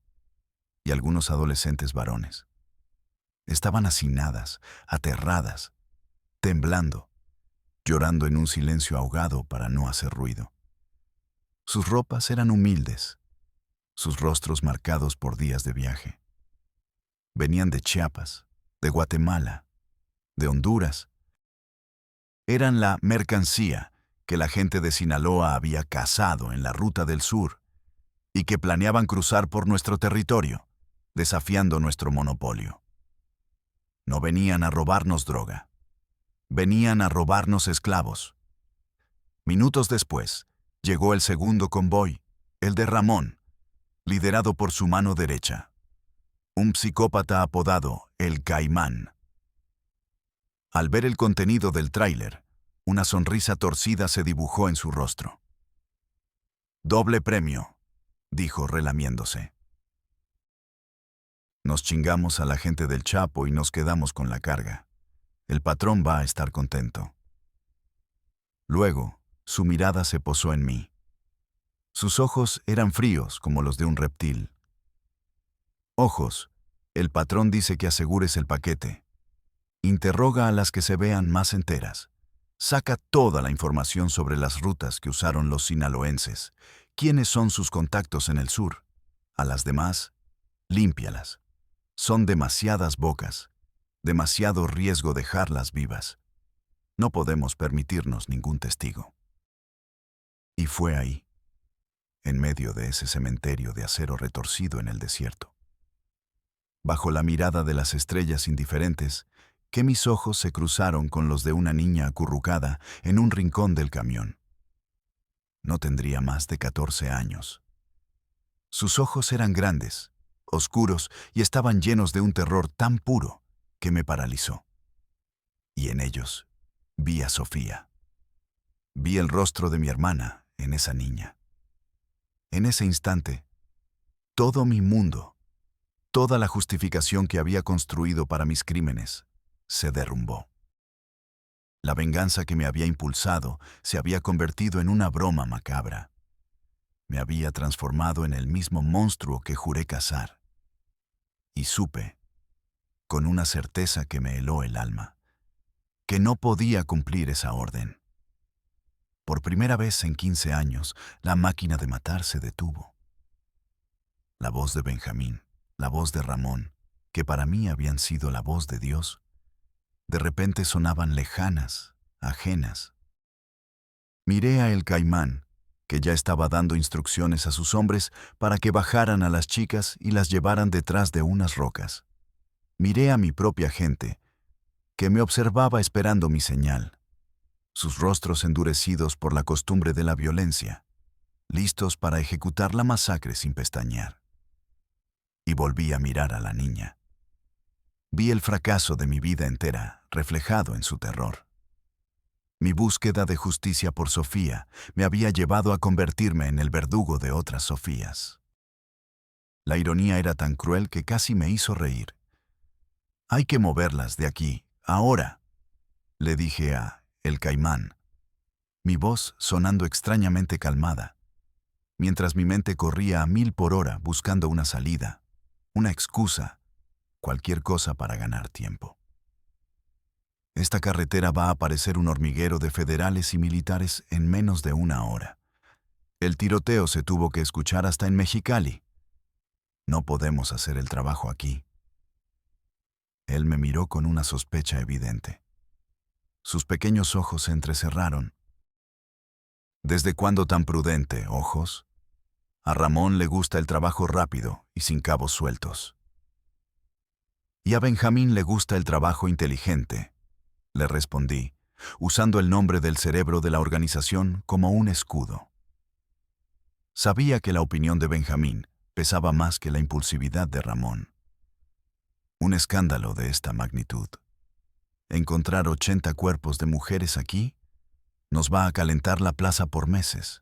y algunos adolescentes varones. Estaban hacinadas, aterradas, temblando, llorando en un silencio ahogado para no hacer ruido. Sus ropas eran humildes, sus rostros marcados por días de viaje. Venían de Chiapas, de Guatemala, de Honduras. Eran la mercancía que la gente de Sinaloa había cazado en la ruta del sur y que planeaban cruzar por nuestro territorio, desafiando nuestro monopolio. No venían a robarnos droga, venían a robarnos esclavos. Minutos después, llegó el segundo convoy, el de Ramón, liderado por su mano derecha, un psicópata apodado El Caimán. Al ver el contenido del tráiler, una sonrisa torcida se dibujó en su rostro. «Doble premio», dijo relamiéndose. Nos chingamos a la gente del Chapo y nos quedamos con la carga. El patrón va a estar contento. Luego, su mirada se posó en mí. Sus ojos eran fríos como los de un reptil. «Ojos, el patrón dice que asegures el paquete. Interroga a las que se vean más enteras. Saca toda la información sobre las rutas que usaron los sinaloenses, quiénes son sus contactos en el sur. A las demás, límpialas. Son demasiadas bocas. Demasiado riesgo dejarlas vivas. No podemos permitirnos ningún testigo. Y fue ahí, en medio de ese cementerio de acero retorcido en el desierto, bajo la mirada de las estrellas indiferentes, que mis ojos se cruzaron con los de una niña acurrucada en un rincón del camión. No tendría más de 14 años. Sus ojos eran grandes, oscuros y estaban llenos de un terror tan puro que me paralizó. Y en ellos vi a Sofía. Vi el rostro de mi hermana en esa niña. En ese instante, todo mi mundo, toda la justificación que había construido para mis crímenes, se derrumbó. La venganza que me había impulsado se había convertido en una broma macabra. Me había transformado en el mismo monstruo que juré cazar. Y supe, con una certeza que me heló el alma, que no podía cumplir esa orden. Por primera vez en 15 años, la máquina de matar se detuvo. La voz de Benjamín, la voz de Ramón, que para mí habían sido la voz de Dios, de repente sonaban lejanas, ajenas. Miré a El Caimán, que ya estaba dando instrucciones a sus hombres para que bajaran a las chicas y las llevaran detrás de unas rocas. Miré a mi propia gente, que me observaba esperando mi señal, sus rostros endurecidos por la costumbre de la violencia, listos para ejecutar la masacre sin pestañear. Y volví a mirar a la niña. Vi el fracaso de mi vida entera reflejado en su terror. Mi búsqueda de justicia por Sofía me había llevado a convertirme en el verdugo de otras Sofías. La ironía era tan cruel que casi me hizo reír. «Hay que moverlas de aquí, ahora», le dije a El Caimán, mi voz sonando extrañamente calmada, mientras mi mente corría a 1000 por hora buscando una salida, una excusa, cualquier cosa para ganar tiempo. Esta carretera va a parecer un hormiguero de federales y militares en menos de una hora. El tiroteo se tuvo que escuchar hasta en Mexicali. No podemos hacer el trabajo aquí. Él me miró con una sospecha evidente. Sus pequeños ojos se entrecerraron. ¿Desde cuándo tan prudente, ojos? A Ramón le gusta el trabajo rápido y sin cabos sueltos. Y a Benjamín le gusta el trabajo inteligente, le respondí, usando el nombre del cerebro de la organización como un escudo. Sabía que la opinión de Benjamín pesaba más que la impulsividad de Ramón. Un escándalo de esta magnitud. Encontrar 80 cuerpos de mujeres aquí nos va a calentar la plaza por meses.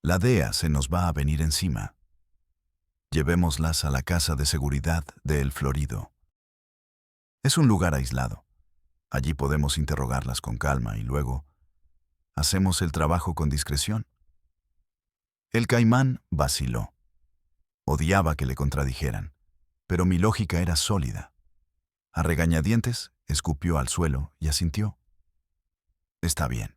La DEA se nos va a venir encima. Llevémoslas a la casa de seguridad de El Florido. Es un lugar aislado. Allí podemos interrogarlas con calma y luego hacemos el trabajo con discreción. El Caimán vaciló. Odiaba que le contradijeran, pero mi lógica era sólida. A regañadientes, escupió al suelo y asintió. Está bien,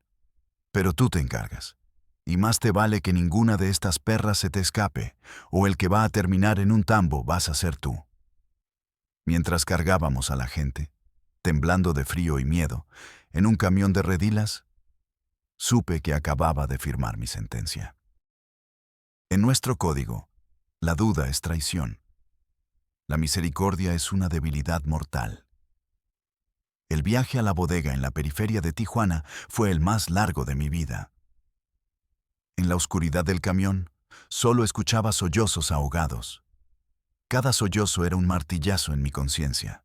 pero tú te encargas. Y más te vale que ninguna de estas perras se te escape, o el que va a terminar en un tambo vas a ser tú. Mientras cargábamos a la gente, temblando de frío y miedo, en un camión de redilas, supe que acababa de firmar mi sentencia. En nuestro código, la duda es traición. La misericordia es una debilidad mortal. El viaje a la bodega en la periferia de Tijuana fue el más largo de mi vida. En la oscuridad del camión, solo escuchaba sollozos ahogados. Cada sollozo era un martillazo en mi conciencia.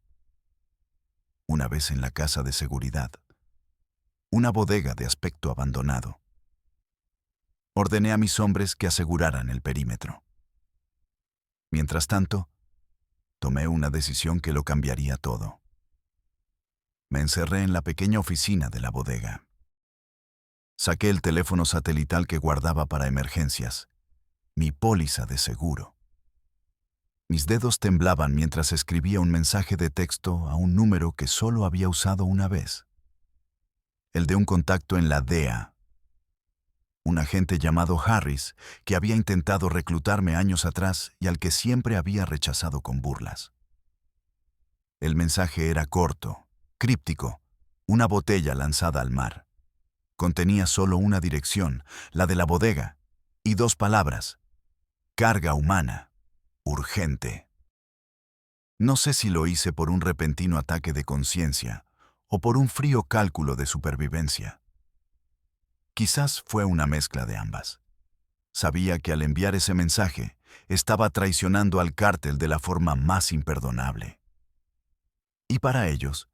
Una vez en la casa de seguridad, una bodega de aspecto abandonado, ordené a mis hombres que aseguraran el perímetro. Mientras tanto, tomé una decisión que lo cambiaría todo. Me encerré en la pequeña oficina de la bodega. Saqué el teléfono satelital que guardaba para emergencias, mi póliza de seguro. Mis dedos temblaban mientras escribía un mensaje de texto a un número que solo había usado una vez. El de un contacto en la DEA. Un agente llamado Harris que había intentado reclutarme años atrás y al que siempre había rechazado con burlas. El mensaje era corto, críptico, una botella lanzada al mar. Contenía solo una dirección, la de la bodega, y 2 palabras: carga humana, urgente. No sé si lo hice por un repentino ataque de conciencia o por un frío cálculo de supervivencia. Quizás fue una mezcla de ambas. Sabía que al enviar ese mensaje estaba traicionando al cártel de la forma más imperdonable. Y para ellos,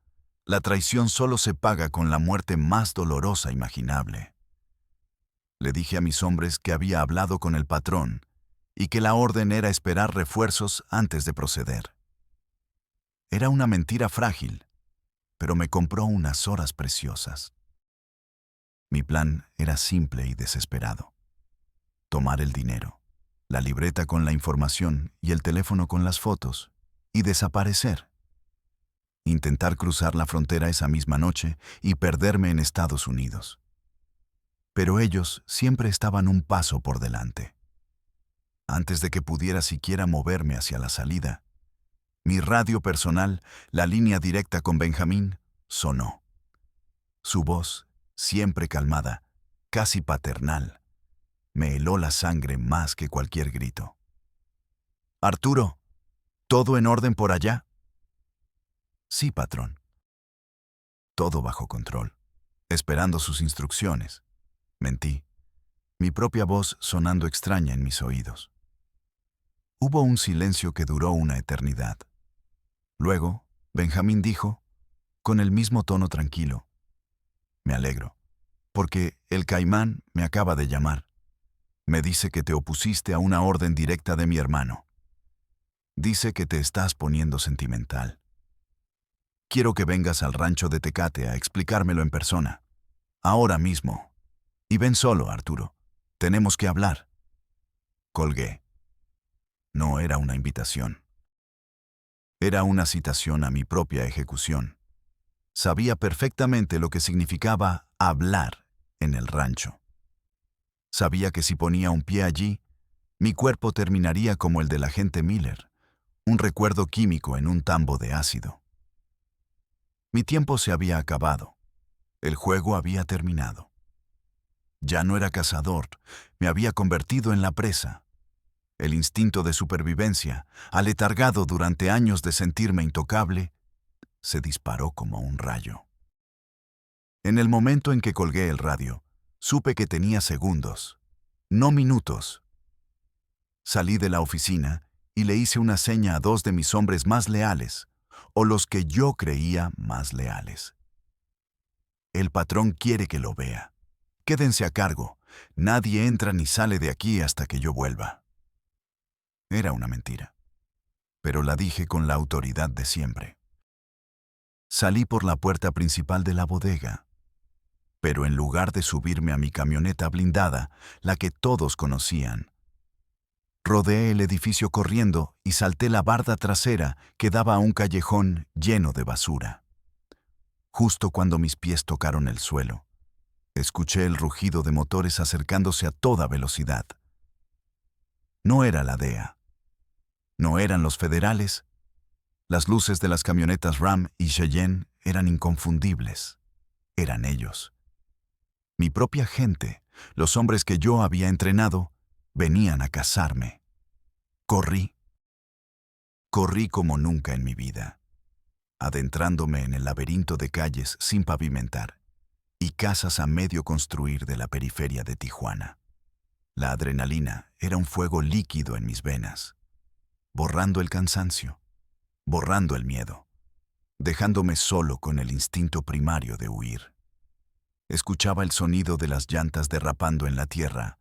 la traición solo se paga con la muerte más dolorosa imaginable. Le dije a mis hombres que había hablado con el patrón y que la orden era esperar refuerzos antes de proceder. Era una mentira frágil, pero me compró unas horas preciosas. Mi plan era simple y desesperado: tomar el dinero, la libreta con la información y el teléfono con las fotos, y desaparecer. Intentar cruzar la frontera esa misma noche y perderme en Estados Unidos. Pero ellos siempre estaban un paso por delante. Antes de que pudiera siquiera moverme hacia la salida, mi radio personal, la línea directa con Benjamín, sonó. Su voz, siempre calmada, casi paternal, me heló la sangre más que cualquier grito. «Arturo, ¿todo en orden por allá?» «Sí, patrón». Todo bajo control, esperando sus instrucciones. Mentí, mi propia voz sonando extraña en mis oídos. Hubo un silencio que duró una eternidad. Luego, Benjamín dijo, con el mismo tono tranquilo: «Me alegro, porque el Caimán me acaba de llamar. Me dice que te opusiste a una orden directa de mi hermano. Dice que te estás poniendo sentimental. Quiero que vengas al rancho de Tecate a explicármelo en persona. Ahora mismo. Y ven solo, Arturo. Tenemos que hablar». Colgué. No era una invitación. Era una citación a mi propia ejecución. Sabía perfectamente lo que significaba hablar en el rancho. Sabía que si ponía un pie allí, mi cuerpo terminaría como el del agente Miller, un recuerdo químico en un tambo de ácido. Mi tiempo se había acabado. El juego había terminado. Ya no era cazador, me había convertido en la presa. El instinto de supervivencia, aletargado durante años de sentirme intocable, se disparó como un rayo. En el momento en que colgué el radio, supe que tenía segundos, no minutos. Salí de la oficina y le hice una seña a 2 de mis hombres más leales, o los que yo creía más leales. «El patrón quiere que lo vea. Quédense a cargo. Nadie entra ni sale de aquí hasta que yo vuelva». Era una mentira, pero la dije con la autoridad de siempre. Salí por la puerta principal de la bodega, pero en lugar de subirme a mi camioneta blindada, la que todos conocían, rodeé el edificio corriendo y salté la barda trasera que daba a un callejón lleno de basura. Justo cuando mis pies tocaron el suelo, escuché el rugido de motores acercándose a toda velocidad. No era la DEA. No eran los federales. Las luces de las camionetas Ram y Cheyenne eran inconfundibles. Eran ellos. Mi propia gente, los hombres que yo había entrenado, venían a cazarme. Corrí. Corrí como nunca en mi vida, adentrándome en el laberinto de calles sin pavimentar y casas a medio construir de la periferia de Tijuana. La adrenalina era un fuego líquido en mis venas, borrando el cansancio, borrando el miedo, dejándome solo con el instinto primario de huir. Escuchaba el sonido de las llantas derrapando en la tierra,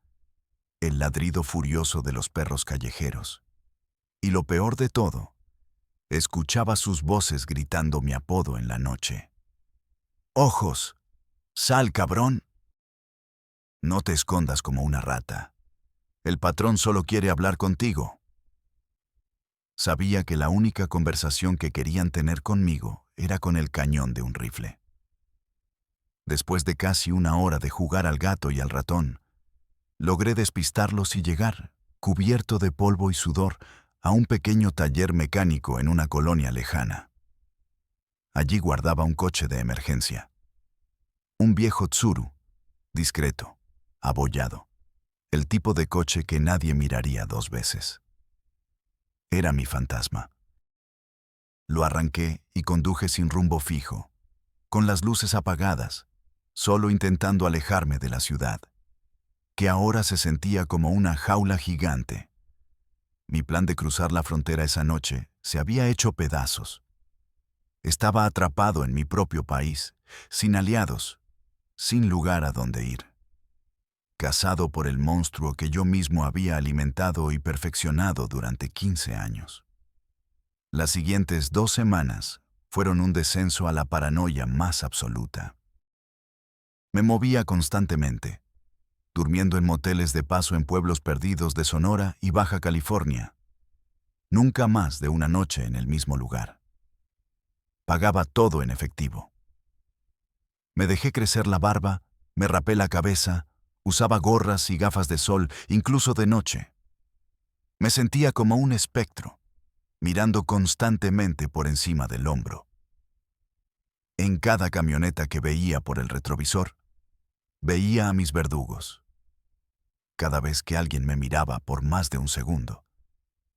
el ladrido furioso de los perros callejeros. Y lo peor de todo, escuchaba sus voces gritando mi apodo en la noche. «¡Ojos! ¡Sal, cabrón! No te escondas como una rata. El patrón solo quiere hablar contigo». Sabía que la única conversación que querían tener conmigo era con el cañón de un rifle. Después de casi una hora de jugar al gato y al ratón, logré despistarlos y llegar, cubierto de polvo y sudor, a un pequeño taller mecánico en una colonia lejana. Allí guardaba un coche de emergencia. Un viejo Tsuru, discreto, abollado. El tipo de coche que nadie miraría 2 veces. Era mi fantasma. Lo arranqué y conduje sin rumbo fijo, con las luces apagadas, solo intentando alejarme de la ciudad, que ahora se sentía como una jaula gigante. Mi plan de cruzar la frontera esa noche se había hecho pedazos. Estaba atrapado en mi propio país, sin aliados, sin lugar a donde ir. Cazado por el monstruo que yo mismo había alimentado y perfeccionado durante 15 años. Las siguientes 2 semanas fueron un descenso a la paranoia más absoluta. Me movía constantemente, durmiendo en moteles de paso en pueblos perdidos de Sonora y Baja California. Nunca más de una noche en el mismo lugar. Pagaba todo en efectivo. Me dejé crecer la barba, me rapé la cabeza, usaba gorras y gafas de sol, incluso de noche. Me sentía como un espectro, mirando constantemente por encima del hombro. En cada camioneta que veía por el retrovisor, veía a mis verdugos. Cada vez que alguien me miraba por más de un segundo,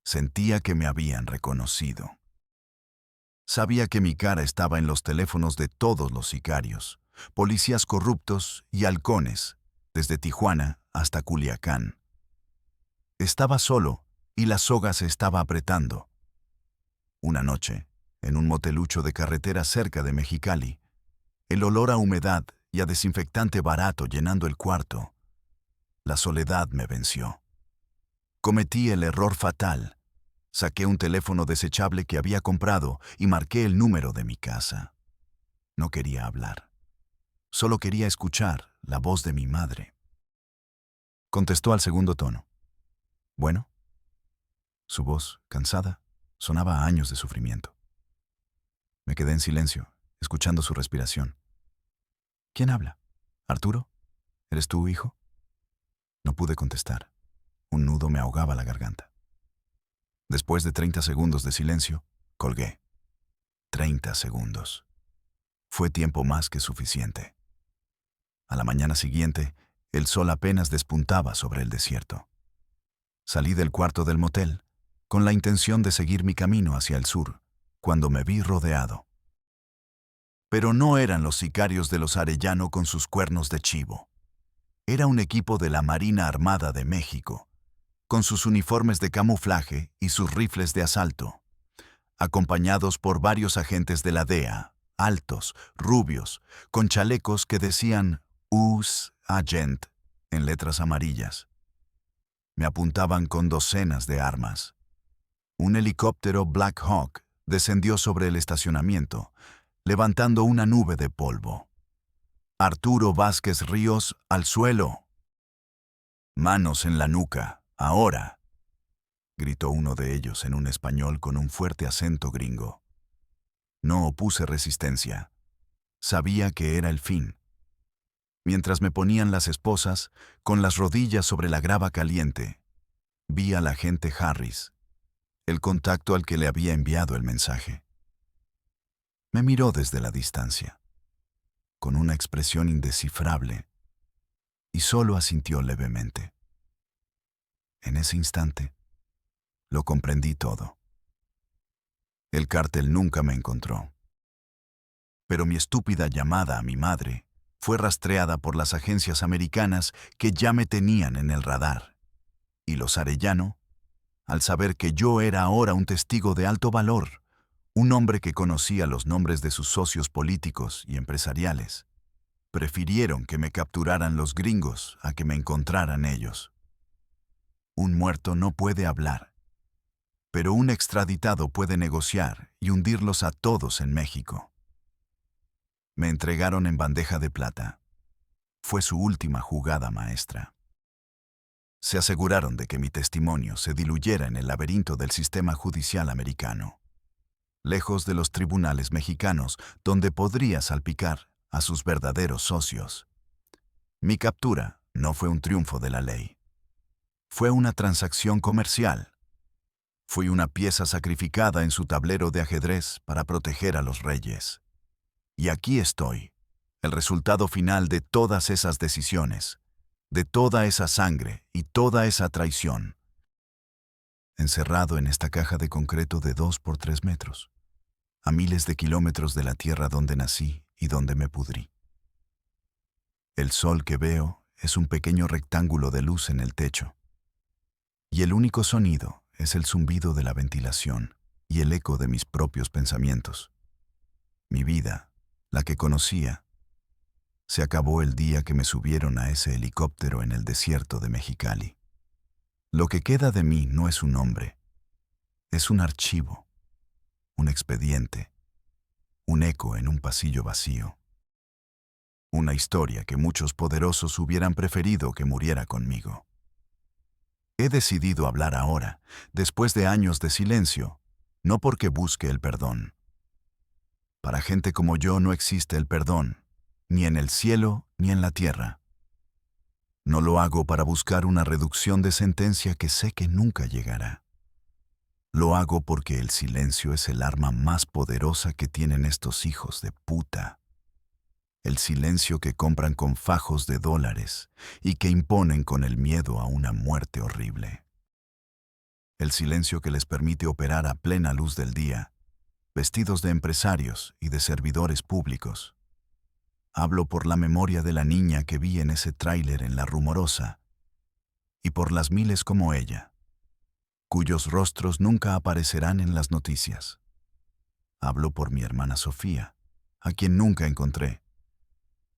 sentía que me habían reconocido. Sabía que mi cara estaba en los teléfonos de todos los sicarios, policías corruptos y halcones, desde Tijuana hasta Culiacán. Estaba solo y la soga se estaba apretando. Una noche, en un motelucho de carretera cerca de Mexicali, el olor a humedad y a desinfectante barato llenando el cuarto, la soledad me venció. Cometí el error fatal. Saqué un teléfono desechable que había comprado y marqué el número de mi casa. No quería hablar. Solo quería escuchar la voz de mi madre. Contestó al segundo tono. ¿Bueno? Su voz, cansada, sonaba a años de sufrimiento. Me quedé en silencio, escuchando su respiración. ¿Quién habla? ¿Arturo? ¿Eres tú, hijo? No pude contestar. Un nudo me ahogaba la garganta. Después de 30 segundos de silencio, colgué. 30 segundos. Fue tiempo más que suficiente. A la mañana siguiente, el sol apenas despuntaba sobre el desierto. Salí del cuarto del motel, con la intención de seguir mi camino hacia el sur, cuando me vi rodeado. Pero no eran los sicarios de los Arellano con sus cuernos de chivo. Era un equipo de la Marina Armada de México, con sus uniformes de camuflaje y sus rifles de asalto, acompañados por varios agentes de la DEA, altos, rubios, con chalecos que decían US Agent en letras amarillas. Me apuntaban con docenas de armas. Un helicóptero Black Hawk descendió sobre el estacionamiento, levantando una nube de polvo. Arturo Vázquez Ríos, al suelo. Manos en la nuca. Ahora, gritó uno de ellos en un español con un fuerte acento gringo. No opuse resistencia. Sabía que era el fin. Mientras me ponían las esposas, con las rodillas sobre la grava caliente, vi al agente Harris, el contacto al que le había enviado el mensaje. Me miró desde la distancia, con una expresión indescifrable, y solo asintió levemente. En ese instante, lo comprendí todo. El cártel nunca me encontró. Pero mi estúpida llamada a mi madre fue rastreada por las agencias americanas que ya me tenían en el radar. Y los Arellano, al saber que yo era ahora un testigo de alto valor, un hombre que conocía los nombres de sus socios políticos y empresariales, prefirieron que me capturaran los gringos a que me encontraran ellos. Un muerto no puede hablar, pero un extraditado puede negociar y hundirlos a todos en México. Me entregaron en bandeja de plata. Fue su última jugada maestra. Se aseguraron de que mi testimonio se diluyera en el laberinto del sistema judicial americano, lejos de los tribunales mexicanos donde podría salpicar a sus verdaderos socios. Mi captura no fue un triunfo de la ley. Fue una transacción comercial. Fui una pieza sacrificada en su tablero de ajedrez para proteger a los reyes. Y aquí estoy, el resultado final de todas esas decisiones, de toda esa sangre y toda esa traición, encerrado en esta caja de concreto de 2 por 3 metros, a miles de kilómetros de la tierra donde nací y donde me pudrí. El sol que veo es un pequeño rectángulo de luz en el techo, y el único sonido es el zumbido de la ventilación y el eco de mis propios pensamientos. Mi vida, la que conocía, se acabó el día que me subieron a ese helicóptero en el desierto de Mexicali. Lo que queda de mí no es un nombre, es un archivo, un expediente, un eco en un pasillo vacío. Una historia que muchos poderosos hubieran preferido que muriera conmigo. He decidido hablar ahora, después de años de silencio, no porque busque el perdón. Para gente como yo no existe el perdón, ni en el cielo ni en la tierra. No lo hago para buscar una reducción de sentencia que sé que nunca llegará. Lo hago porque el silencio es el arma más poderosa que tienen estos hijos de puta. El silencio que compran con fajos de dólares y que imponen con el miedo a una muerte horrible. El silencio que les permite operar a plena luz del día, vestidos de empresarios y de servidores públicos. Hablo por la memoria de la niña que vi en ese tráiler en La Rumorosa y por las miles como ella, cuyos rostros nunca aparecerán en las noticias. Hablo por mi hermana Sofía, a quien nunca encontré,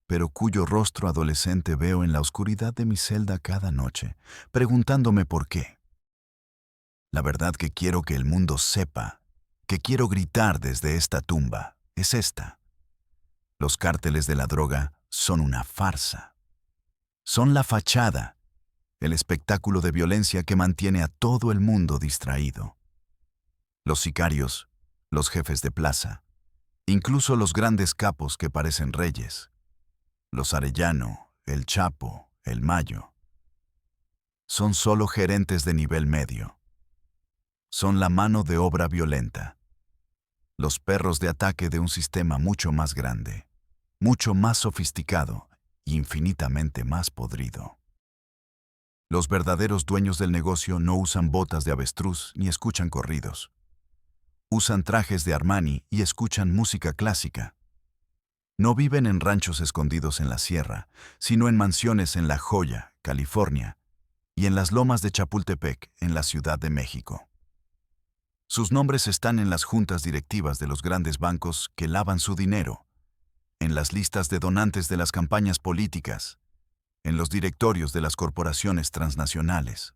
pero cuyo rostro adolescente veo en la oscuridad de mi celda cada noche, preguntándome por qué. La verdad que quiero que el mundo sepa, que quiero gritar desde esta tumba, es esta. Los cárteles de la droga son una farsa. Son la fachada, el espectáculo de violencia que mantiene a todo el mundo distraído. Los sicarios, los jefes de plaza, incluso los grandes capos que parecen reyes, los Arellano, el Chapo, el Mayo, son solo gerentes de nivel medio. Son la mano de obra violenta. Los perros de ataque de un sistema mucho más grande, mucho más sofisticado e infinitamente más podrido. Los verdaderos dueños del negocio no usan botas de avestruz ni escuchan corridos. Usan trajes de Armani y escuchan música clásica. No viven en ranchos escondidos en la sierra, sino en mansiones en La Joya, California, y en las lomas de Chapultepec, en la Ciudad de México. Sus nombres están en las juntas directivas de los grandes bancos que lavan su dinero, en las listas de donantes de las campañas políticas, en los directorios de las corporaciones transnacionales.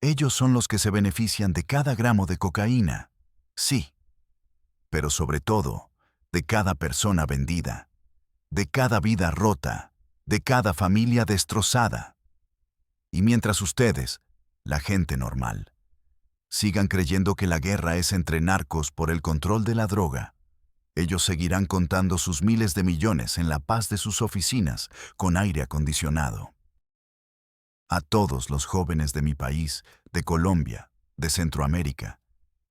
Ellos son los que se benefician de cada gramo de cocaína, sí, pero sobre todo, de cada persona vendida, de cada vida rota, de cada familia destrozada. Y mientras ustedes, la gente normal, sigan creyendo que la guerra es entre narcos por el control de la droga, ellos seguirán contando sus miles de millones en la paz de sus oficinas con aire acondicionado. A todos los jóvenes de mi país, de Colombia, de Centroamérica,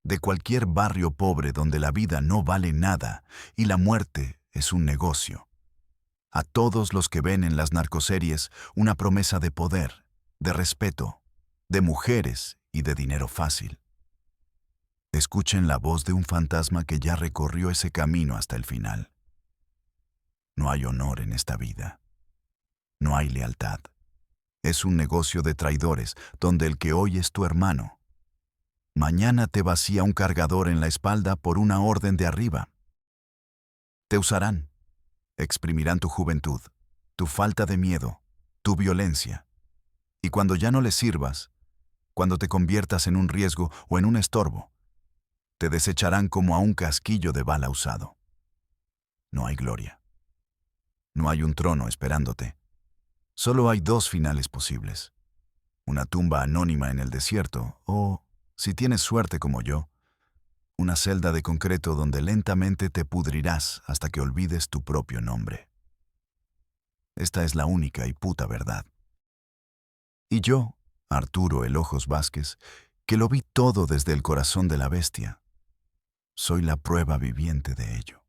de cualquier barrio pobre donde la vida no vale nada y la muerte es un negocio. A todos los que ven en las narcoseries una promesa de poder, de respeto, de mujeres y de dinero fácil. Escuchen la voz de un fantasma que ya recorrió ese camino hasta el final. No hay honor en esta vida. No hay lealtad. Es un negocio de traidores donde el que hoy es tu hermano, mañana te vacía un cargador en la espalda por una orden de arriba. Te usarán, exprimirán tu juventud, tu falta de miedo, tu violencia. Y cuando ya no les sirvas, cuando te conviertas en un riesgo o en un estorbo, te desecharán como a un casquillo de bala usado. No hay gloria. No hay un trono esperándote. Solo hay dos finales posibles. Una tumba anónima en el desierto o, si tienes suerte como yo, una celda de concreto donde lentamente te pudrirás hasta que olvides tu propio nombre. Esta es la única y puta verdad. Y yo, Arturo el Ojos Vázquez, que lo vi todo desde el corazón de la bestia, soy la prueba viviente de ello.